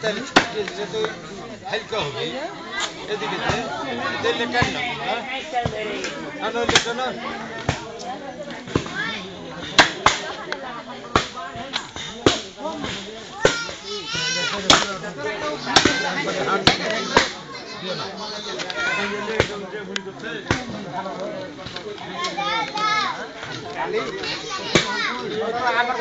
তাহলে কেজিটা তো হালকা হবে এদিকে দিলে কেন না আর নইলে কেন আমার